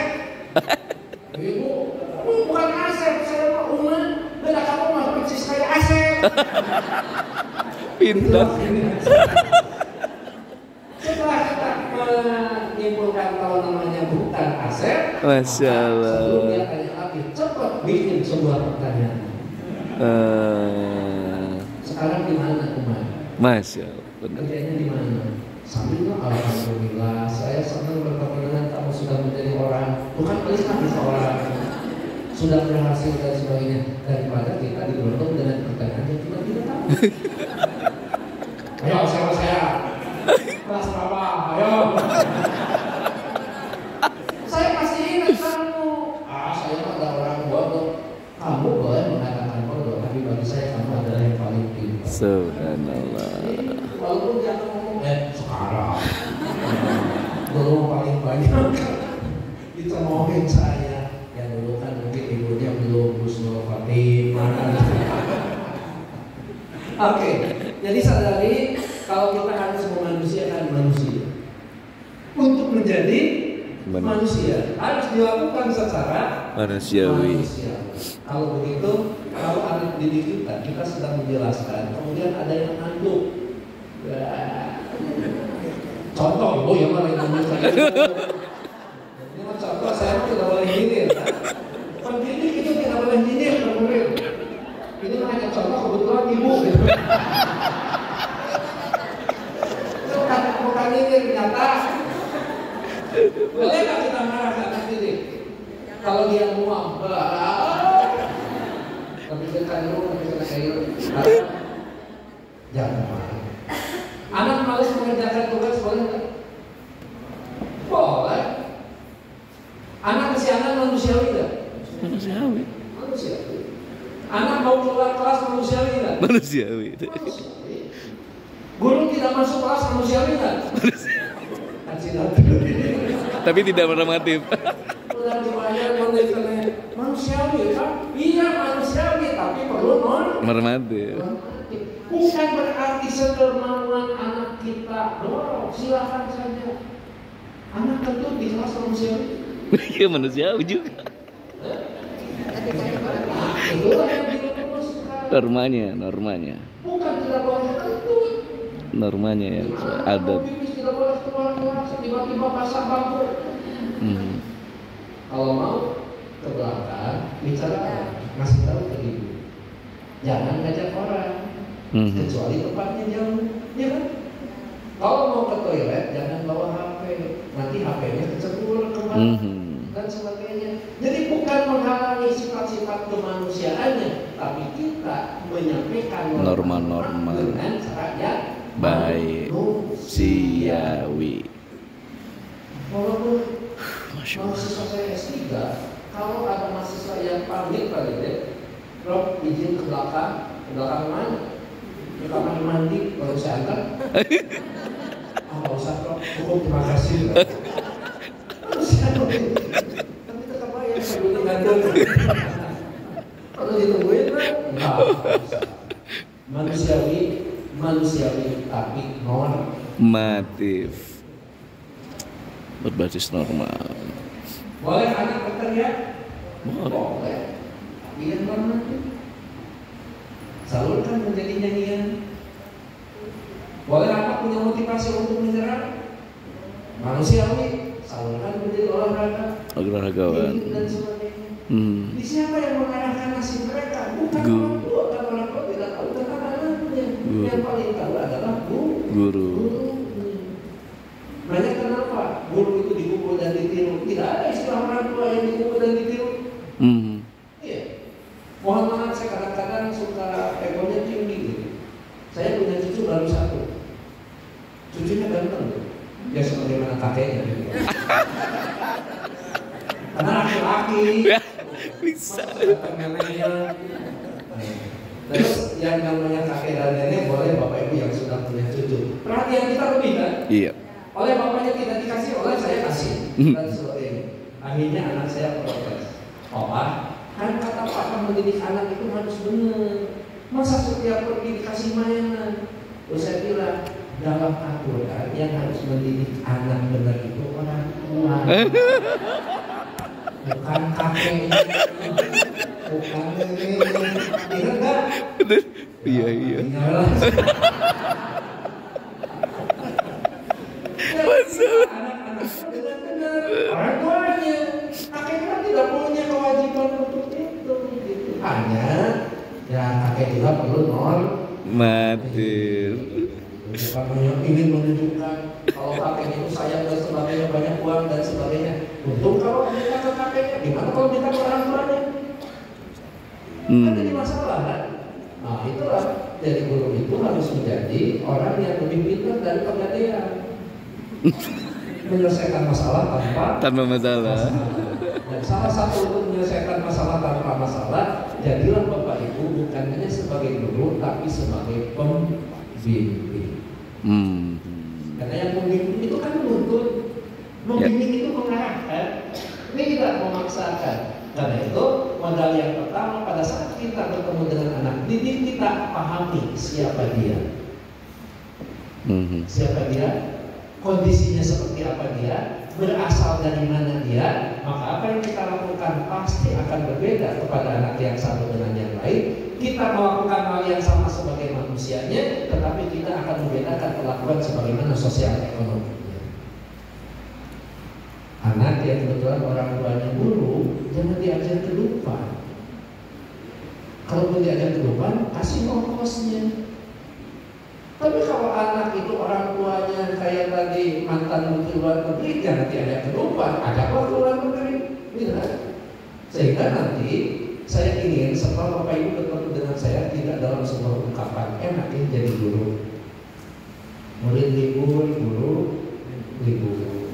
Ibu, bukan Asep, saya mah Uma. Beda kamu mah persis kayak Asep. Pintar. Setelah kita menyimpulkan kalau namanya bukan Asep, Masya Allah. sebelum dia tanya lagi, cepat bikin sebuah pertanyaan. Sekarang di mana Uma? Masya Allah. Benar. Kerjanya di mana? Sambil alhamdulillah, saya senang bertemu dengan kamu sudah menjadi orang, bukan pelisah bisa orang, sudah berhasil dan sebagainya, daripada kita diberuntung dengan pertanyaan yang kita tidak tahu. Ayo siapa saya? Kelas berapa? Ayo. Saya masih ingat kamu. Saya ada orang bodoh. Kamu boleh mengatakan bodoh, tapi bagi saya kamu adalah yang paling pintar. Subhanallah. Walaupun dia ngomong sekarang belum paling banyak dicemoohin saya. Ya dulu kan mungkin ibunya belum husnul khotimah. Oke, jadi sadari kalau kita harus memanusiakan manusia. Untuk menjadi manusia harus dilakukan secara manusiawi. Kalau begitu, kalau anak didik kita sedang menjelaskan, kemudian ada yang ngantuk. Contoh ibu yang mana yang ngomong ini contoh saya tidak boleh nyindir kan? Pendidik itu tidak boleh nyindir ke murid. Ini hanya contoh kebetulan ibu gitu. Itu bukan nyindir nyata. Boleh nggak kita marah ke anak didik? Kalau dia muak, tapi tekan dulu, tapi kena air. Jangan marah. Anak malas mengerjakan tugas boleh nggak? Boleh. Anak kesiangan manusiawi nggak? Manusiawi. Manusiawi. Anak mau keluar kelas manusiawi nggak? Manusiawi. Guru tidak masuk kelas manusiawi nggak? Tapi tidak normatif. Udah dibayar manusiawi kan? Iya manusiawi, tapi perlu normatif. Bukan berarti sedermawan anak kita, silakan saja. Anak tentu di kelas manusiawi. Iya manusiawi juga. Itulah yang dirumuskan. Normanya. Bukan tidak boleh kentut. Normanya ya ada. Tidak boleh keluar tiba-tiba pasang bangku. Kalau mau ke belakang bicara, masih tahu ke ibu. Jangan ngajak orang. Kecuali tempatnya jauh, ya kan? Kalau mau ke toilet jangan bawa HP, nanti HP-nya kecebur kembali dan sebagainya. Jadi bukan menghalangi sifat-sifat kemanusiaannya, tapi kita menyampaikan norma-norma dengan cara yang baik, manusiawi. Walaupun mahasiswa saya S3, kalau ada mahasiswa yang panggil kali deh, Rob izin ke belakang mana? Ke kamar mandi baru saya antar. Nggak usah kok, cukup terima kasih. Tapi tetap aja sebelum ngandung. Kalau ditungguin nggak. Manusiawi tapi Normatif. Berbasis normal. Boleh anak berteriak? Boleh. Boleh. Iya normatif. Salurkan menjadi nyanyian. Boleh anak punya motivasi untuk menyerang? Manusiawi. Salurkan menjadi olahraga. Olahragawan. Dan sebagainya. Di siapa yang mengarahkan nasib mereka? Bukan orang tua, kan orang tua tidak tahu tentang anaknya. Yang paling tahu adalah Guru. Banyak kenapa guru itu dipukul dan ditiru? Tidak ada istilah orang tua yang dipukul dan ditiru. Iya. Mohon maaf, saya kadang-kadang suka egonya tinggi gitu. Saya punya cucu baru 1. Cucunya ganteng tuh. Ya sebagaimana kakeknya gitu. Karena laki-laki Bisa. Terus yang namanya kakek dan nenek boleh bapak ibu yang sudah punya cucu. Perhatian kita lebih kan? Iya. Oleh bapaknya tidak dikasih, oleh saya kasih dan sebagainya. Akhirnya anak saya protes. Papa, kan kata papa mendidik anak itu harus benar. Masa setiap pergi dikasih mainan? Terus saya bilang, dalam aturan yang harus mendidik anak benar itu orang tua. Bukan kakek, bukan nenek. Ingat nggak? Iya. Anak-anak benar-benar orang tuanya. Kakek kan tidak punya kewajiban untuk itu. Gitu. Hanya ya kakek juga perlu Normatif. Bukan ingin menunjukkan kalau kakek itu sayang dan sebagainya, banyak uang dan sebagainya. Untung kalau minta ke kakeknya, gimana kalau minta ke orang tuanya? Kan jadi masalah kan? Nah itulah, jadi guru itu harus menjadi orang yang lebih pintar dari pegadaian. Menyelesaikan masalah tanpa masalah. Dan salah satu untuk menyelesaikan masalah tanpa masalah, jadilah bapak ibu bukan hanya sebagai guru tapi sebagai pembimbing. Karena yang membimbing itu kan menuntut, membimbing itu mengarahkan, ini tidak memaksakan. Karena itu modal yang pertama pada saat kita bertemu dengan anak didik, kita pahami siapa dia, siapa dia, kondisinya seperti apa dia, berasal dari mana dia. Maka apa yang kita lakukan pasti akan berbeda kepada anak yang satu dengan yang lain. Kita melakukan hal yang sama sebagai manusianya, tetapi kita akan membedakan perlakuan sebagaimana sosial ekonominya. Anak yang kebetulan orang tuanya guru, jangan diajar kehidupan. Kalau pun diajar kehidupan, kasih ongkosnya. Tapi kalau anak itu orang tuanya kayak tadi mantan menteri luar negeri, jangan diajak kehidupan, ajaklah ke luar negeri. Sehingga nanti saya ingin setelah bapak ibu bertemu dengan saya tidak dalam sebuah ungkapan enak ini jadi guru. Murid libur, guru libur.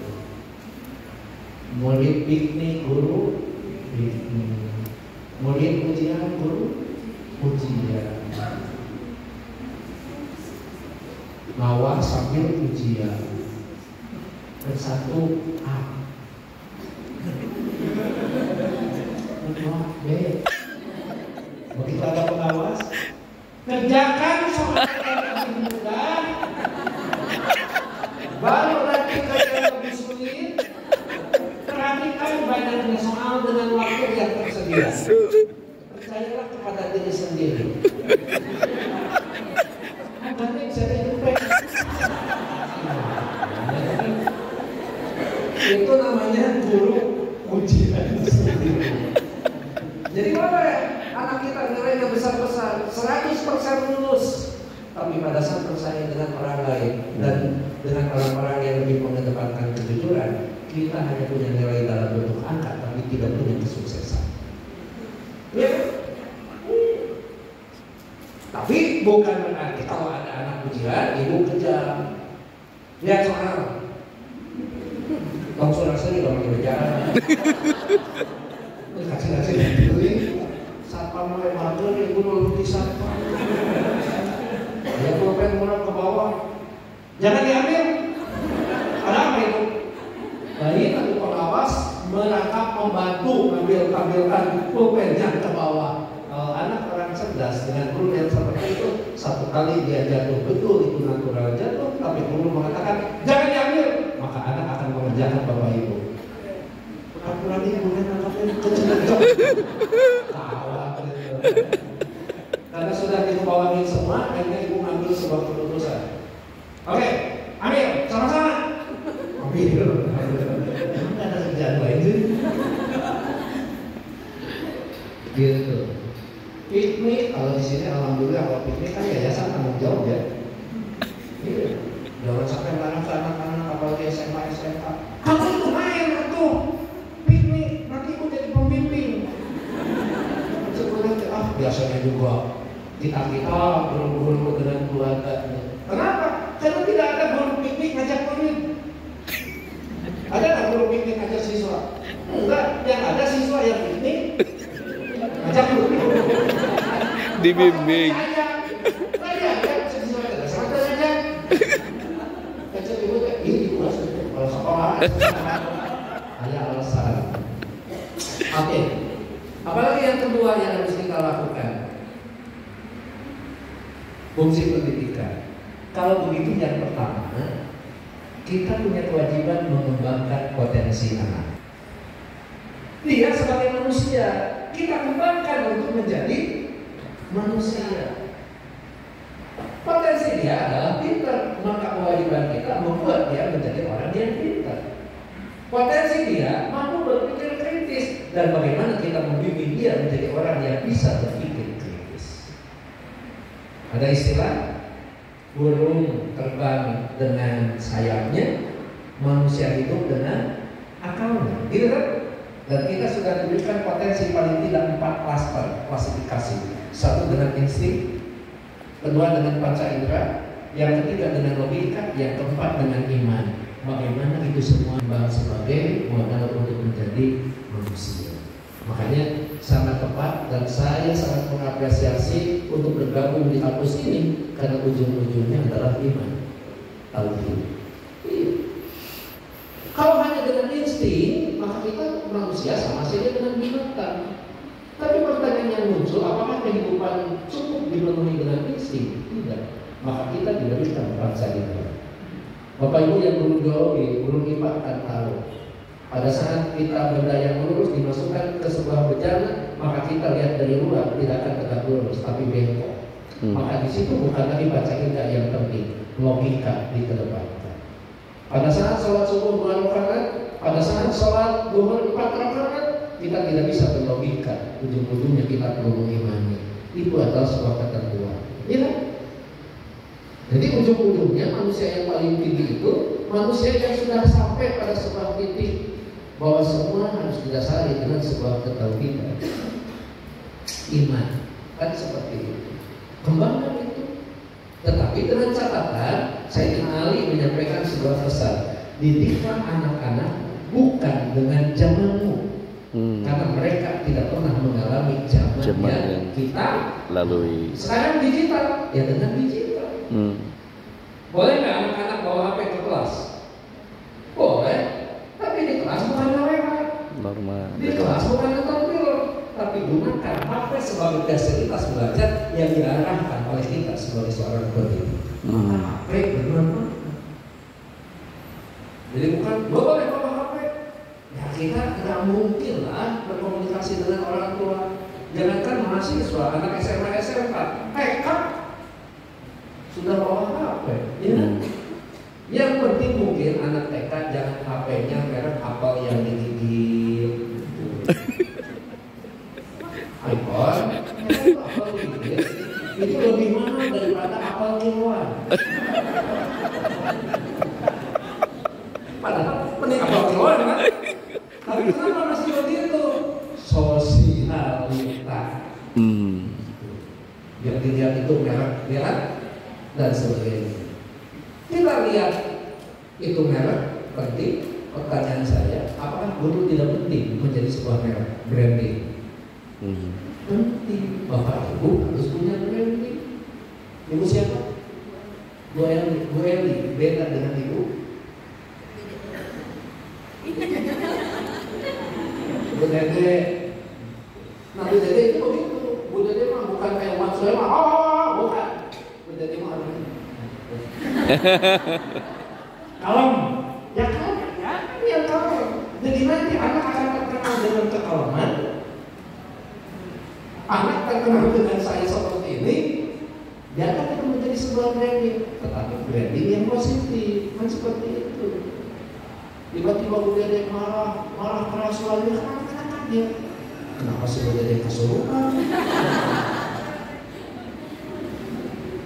Murid piknik, guru piknik. Murid ujian, guru ujian. Ngawal sambil ujian. Bersatu A. B. Begitu ada pengawas, kerjakan soal yang lebih mudah, baru nanti kerja yang lebih sulit. Perhatikan banyaknya soal dengan waktu yang tersedia. Percayalah kepada diri sendiri. Karena bisa dihidup. Itu namanya guru ujian sendiri. Jadi boleh anak kita nilainya besar-besar, 100% lulus, tapi pada saat bersaing dengan orang lain dan dengan orang-orang yang lebih mengedepankan kejujuran, kita hanya punya nilai dalam bentuk angka, tapi tidak punya kesuksesan. Ya. Tapi bukan berarti kalau ada anak ujian, ibu kejar. Lihat soal, langsung rasanya juga makin berjalan. Kasih dulu ini satpam mulai mager, ibu lalu di satpam. Ya pulpen mulai ke bawah, jangan diambil. Ada apa itu? Bayi nanti pengawas merangkap membantu ambilkan pulpennya ke bawah. Kalau anak orang cerdas dengan guru yang seperti itu, satu Sekali dia jatuh, betul itu natural jatuh, tapi guru mengatakan jangan diambil, maka anak akan mengerjakan bapak ibu. Aturan ibu kan anaknya kecil-kecil. Tawa. Karena sudah dibawain semua, akhirnya ibu mengambil sebuah keputusan. Oke, ambil sama-sama. Ambil. Emang ada kerjaan lain sih? Gitu. Piknik, kalau di sini alhamdulillah kalau piknik kan yayasan tanggung jawab ya. Iya. Jangan sampai larang ke anak-anak apalagi SMA. Kamu itu main tuh piknik, nanti aku jadi pembimbing. Sebenarnya biasanya juga kita guru-guru dengan keluarga. Kenapa? Karena tidak ada guru piknik ngajak murid. Ada nggak guru piknik ngajak siswa? Enggak, yang ada siswa yang piknik ngajak guru. Dibimbing. Hanya alasan. Oke. Apalagi yang kedua yang harus kita lakukan? Fungsi pendidikan. Kalau begitu yang pertama, kita punya kewajiban mengembangkan potensi anak. Dia sebagai manusia, kita kembangkan untuk menjadi manusia. Potensi dia adalah pintar, maka kewajiban kita membuat dia menjadi orang yang pintar. Potensi dia mampu berpikir kritis, dan bagaimana kita membimbing dia menjadi orang yang bisa berpikir kritis. Ada istilah burung terbang dengan sayapnya, manusia hidup dengan akalnya, gitu kan? Dan kita sudah diberikan potensi paling tidak 4 klaster klasifikasi. Satu dengan insting, kedua dengan panca indera, yang ketiga dengan logika, yang keempat dengan iman. Bagaimana itu semua sebagai modal untuk menjadi manusia. Makanya sangat tepat dan saya sangat mengapresiasi untuk bergabung di kampus ini karena ujung-ujungnya adalah iman. Tauhid. Kalau hanya dengan insting, maka kita manusia sama saja dengan binatang. Tapi pertanyaan yang muncul, apakah kehidupan cukup dipenuhi dengan insting? Tidak. Maka kita diberikan panca indera. Bapak Ibu yang guru geologi, guru IPA akan tahu. Pada saat kita benda yang lurus dimasukkan ke sebuah bejana, maka kita lihat dari luar tidak akan tegak lurus, tapi bengkok. Maka di situ bukan lagi panca indera yang penting, logika dikedepankan. Pada saat sholat subuh 2 rakaat, pada saat sholat duhur 4 rakaat, kita tidak bisa berlogika. Ujung-ujungnya kita perlu mengimani. Itu adalah sebuah ketentuan. Ya. Jadi ujung-ujungnya manusia yang paling tinggi itu manusia yang sudah sampai pada sebuah titik bahwa semua harus didasari dengan sebuah ketauhidan, iman, kan seperti itu. Kembangkan itu. Tetapi dengan catatan, saya ingin Ali menyampaikan sebuah pesan. Didiklah anak-anak bukan dengan zamanmu, karena mereka tidak pernah mengalami zaman yang kita lalui. Sekarang digital, ya dengan digital. Boleh nggak anak-anak bawa HP ke kelas? Boleh, tapi di kelas bukan lewat. Normal. Di kelas bukan nonton film, tapi gunakan HP sebagai fasilitas belajar yang diarahkan oleh kita sebagai seorang pendidik. Maka HP bermanfaat. Jadi bukan boleh bawa HP. Ya kita nggak mungkin lah berkomunikasi dengan orang tua. Jangankan mahasiswa, anak SMA, SMK, TK sudah bawa HP, ya. Yang penting mungkin anak TK jangan HP-nya merek apel yang digigit. iPhone, apel digigit, itu lebih mahal daripada apel kiloan. Padahal mending apel kiloan kan? Tapi kenapa masih begitu? Sosialita. Yang dilihat itu merek, lihat dan sebagainya. Kita lihat itu merek penting. Pertanyaan saya, apakah guru tidak penting menjadi sebuah merek branding? Penting. Bapak Ibu harus punya branding. Ibu siapa? Bu Eli, beda dengan Ibu. Bu Dede. Nah Bu Dede itu begitu. Bu Dede mah bukan kayak Mat Soema. Bukan. Bu Dede jadi mau kalem, ya kalem, ya yang kalem. Jadi nanti anak akan terkenal dengan kekaleman. Anak terkenal dengan saya seperti ini, dia akan menjadi sebuah branding, tetapi branding yang positif, kan seperti itu. Tiba-tiba Bu Dede marah keras suaranya, kan anak-anak kaget. Kenapa sih Bu Dede kesurupan?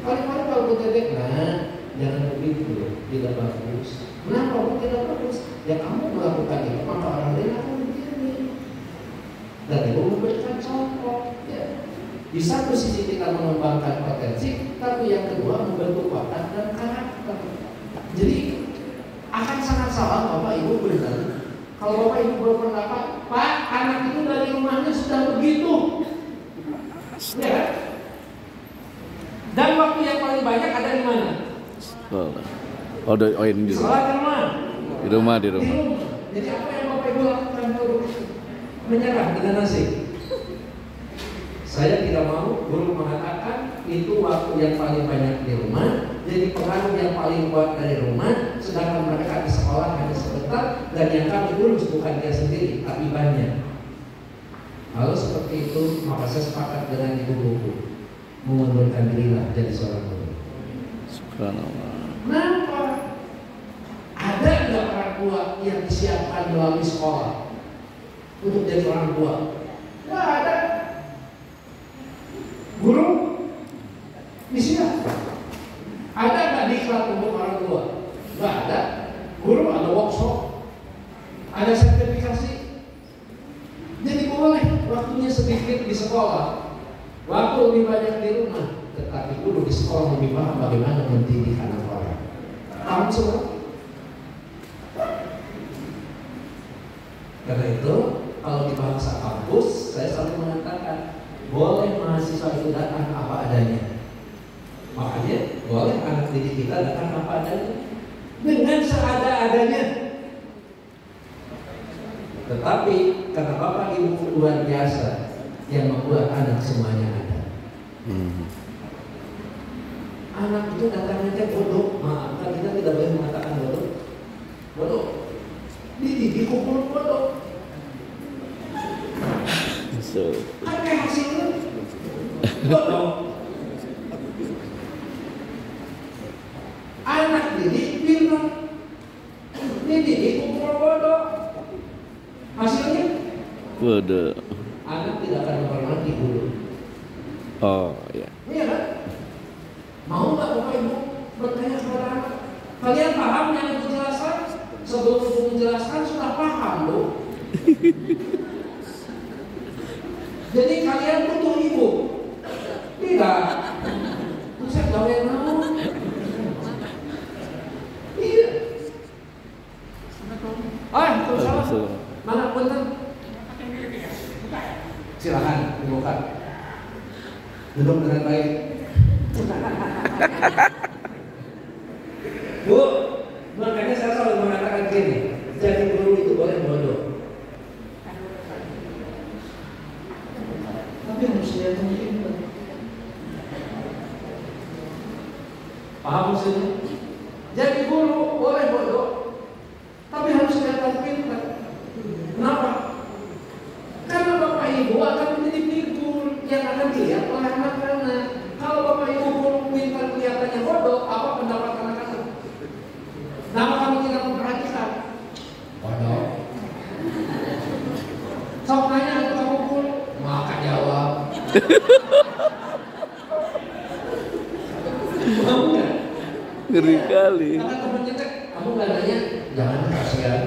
Kali-kali kalau Bu Dede, nah jangan begitu, tidak bagus. Kenapa Bu tidak bagus? Ya kamu melakukan itu, maka orang lain akan begini. Dan Ibu memberikan contoh. Ya. Di satu sisi kita mengembangkan potensi, tapi yang kedua membentuk watak dan karakter. Jadi akan sangat salah Bapak Ibu benar kalau Bapak Ibu berpendapat, Pak, anak itu dari rumahnya sudah begitu, ya. Dan waktu yang paling banyak ada di mana? Sekolah. Oh ini di Sekolah rumah. di rumah. Di rumah. Jadi apa yang Bapak Ibu lakukan dulu? Menyerah dengan nasib. Saya tidak mau guru mengatakan itu waktu yang paling banyak di rumah, jadi pengaruh yang paling kuat dari rumah, sedangkan mereka di sekolah hanya sebentar, dan yang kami lulus bukan dia sendiri, tapi banyak. Kalau seperti itu, maka saya sepakat dengan ibu guru, mengundurkan dirilah jadi seorang guru. Subhanallah. Kenapa? Ada nggak orang tua yang disiapkan melalui sekolah untuk jadi orang tua? Nggak ada. Guru disiapkan. Ada nggak diklat untuk orang tua? Nggak ada. Guru ada workshop, ada sertifikasi. Jadi boleh waktunya sedikit di sekolah, waktu lebih banyak di rumah. Tetapi guru di sekolah lebih paham bagaimana mendidik anak orang. Paham semua? Karena itu, kalau di bahasa kampus, saya selalu mengatakan boleh mahasiswa itu datang apa adanya. Makanya boleh anak didik kita datang apa adanya, dengan seada-adanya. Tetapi karena Bapak Ibu luar biasa yang membuat anak semuanya ada. Anak itu datang aja bodoh. Maaf, kita tidak boleh mengatakan bodoh. Bodoh. Dididik dipukul bodoh. Apa hasilnya? Bodoh. Anak didik pintar, didik pukul bodoh. Hasilnya? Bodoh. Anak tidak akan menghormati guru. Oh ya. Iya kan? Mau nggak Bapak Ibu bertanya kepada anak? Kalian paham yang ibu jelaskan? Sebelum ibu menjelaskan sudah paham loh. Jadi kalian butuh ibu? Tidak. Terus saya tahu yang mau. Iya. Terus mana punten? Silakan dibuka. Duduk dengan baik. Bu, makanya saya selalu mengatakan gini, jadi guru itu boleh bodoh, tapi harus lihat pintar. Paham maksudnya? Jadi guru boleh bodoh, tapi harus kelihatan pintar. Kenapa? Karena Bapak Ibu akan menjadi figur yang akan dilihat oleh anak-anak. Kalau Bapak Ibu guru pintar kelihatannya bodoh, apa pendapat anak-anak? Nama kamu tidak memperhatikan. Bodoh. Sok nanya atau kamu guru? Maka jawab. Kamu nggak? Ngeri kali. Karena temannya kan, kamu nggak nanya, jangan kasihan.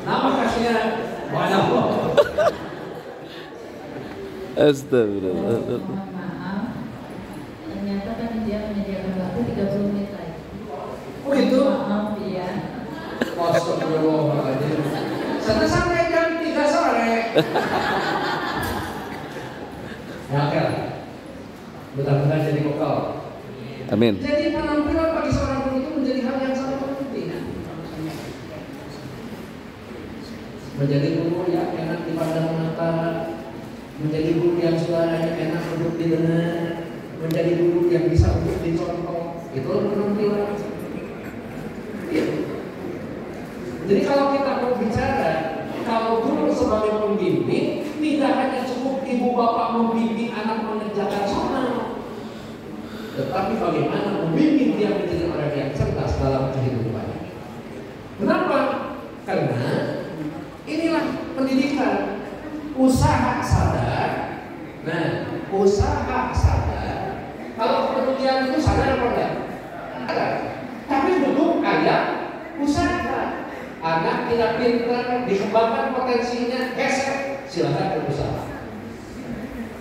Nama kasihan, bodoh. Astagfirullah. Maaf, ternyata kan dia menyediakan waktu 30 menit lagi. Oh itu? Maaf ya. Astagfirullahaladzim. Sampai jam 3 sore. Ya oke lah. Mudah-mudahan jadi vokal. Amin. Jadi penampilan bagi seorang guru itu menjadi hal yang sangat penting. Menjadi guru yang enak dipandang mata, menjadi guru yang suaranya enak untuk didengar, menjadi guru yang bisa untuk dicontoh. Itu penampilan. Ya. Jadi kalau kita mau bicara, kalau guru sebagai pembimbing tidak hanya cukup ibu bapak membimbing anak mengerjakan soal, tetapi bagaimana membimbing dia menjadi orang yang cerdas dalam kehidupannya. Kenapa? Karena inilah pendidikan. Usaha sadar. Nah, usaha sadar. Kalau kemudian itu sadar apa enggak? Sadar. Tapi belum ada usaha. Anak tidak pintar, dikembangkan potensinya, geser, silakan berusaha.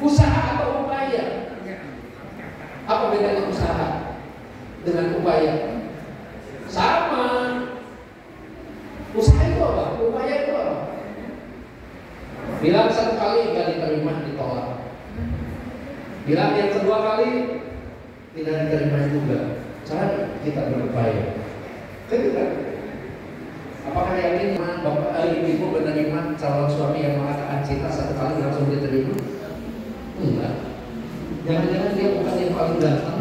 Usaha atau upaya? Apa bedanya usaha dengan upaya? Sama. Usaha itu apa? Upaya itu apa? Bilang satu kali nggak diterima, ditolak. Bilang yang kedua kali tidak diterima juga. Cara kita berupaya. Kan? Apakah yakin bapak ibu menerima calon suami yang mengatakan cinta satu kali langsung diterima? Enggak. Jangan-jangan dia bukan yang paling ganteng,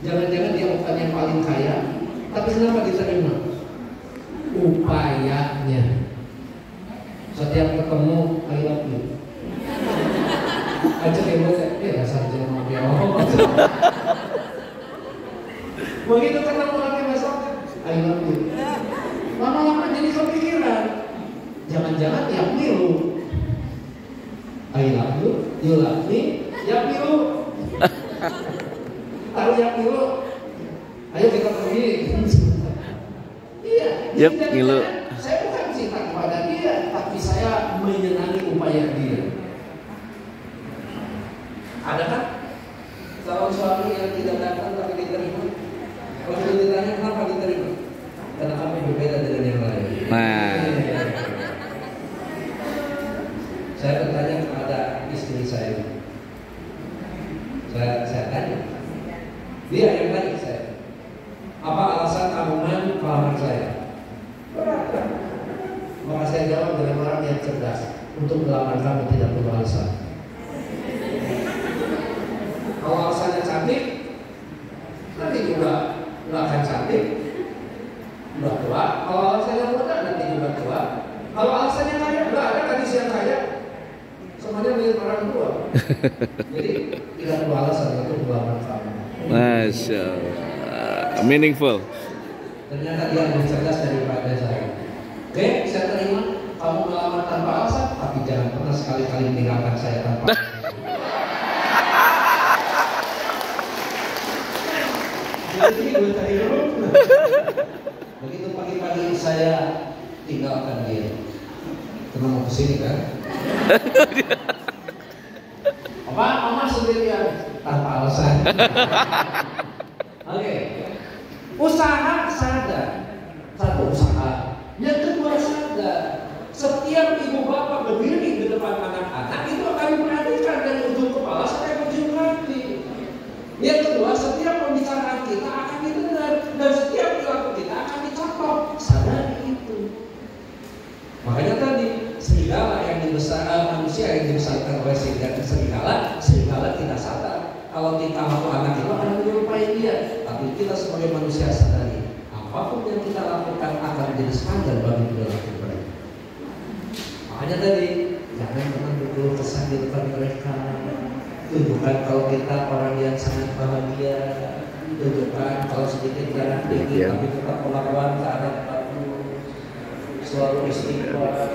jangan-jangan dia bukan yang paling kaya, tapi kenapa diterima? Upayanya. Setiap ketemu, I love you. Aja dia buat, dasar jangan dia. Begitu ketemu lagi besok, I love you. Lama-lama jadi kepikiran, jangan-jangan yang pilu. I love you, you love me, yang pilu. Tahu yang pilu? Ayo kita pergi. Iya. Yep, ngilu. Saya bukan cinta kepada dia, tapi saya menyenangi upaya dia. Ada kan calon suami yang tidak datang tapi diterima? Kalau ditanya kenapa diterima? Karena kami berbeda dengan yang lain. Nah, saya bertanya kepada istri saya. Saya tanya, dia yang tanya saya, apa alasan kamu melamar saya? Berat. Maka saya jawab dengan orang yang cerdas, untuk melamar kamu tidak perlu alasan. Kalau alasannya cantik, nanti juga nggak akan cantik. Udah tua. Kalau alasannya muda, nanti juga tua. Kalau alasannya kaya, nggak ada gadis yang kaya. Semuanya milik orang tua. Jadi tidak perlu alasan untuk melamar kamu. Masya Allah, meaningful. Ternyata dia lebih cerdas daripada saya. Oke, saya terima kamu melamar tanpa alasan, tapi jangan pernah sekali-kali meninggalkan saya tanpa alasan. Jadi gue cari dulu. Begitu pagi-pagi saya tinggalkan dia. Karena mau kesini kan? Mama sendirian tanpa alasan. Oke. Usaha sadar. Satu usaha. Yang kedua sadar. Setiap ibu bapak berdiri di depan anak-anak itu akan diperhatikan dari ujung kepala sampai ujung kaki. Yang kedua, setiap pembicaraan kita akan didengar dan setiap perilaku kita akan dicontoh. Sadari itu. Makanya tadi serigala yang dibesarkan manusia yang dibesarkan oleh serigala tidak sadar. Kalau kita waktu anak itu akan menyerupai dia, tapi kita sebagai manusia sadari apapun yang kita lakukan akan menjadi standar bagi perilaku mereka. Makanya tadi jangan pernah berkeluh kesah di depan mereka. Tunjukkan kalau kita orang yang sangat bahagia. Tunjukkan kalau sedikit darah tinggi tapi tetap melawan ke anak baru. Selalu istighfar.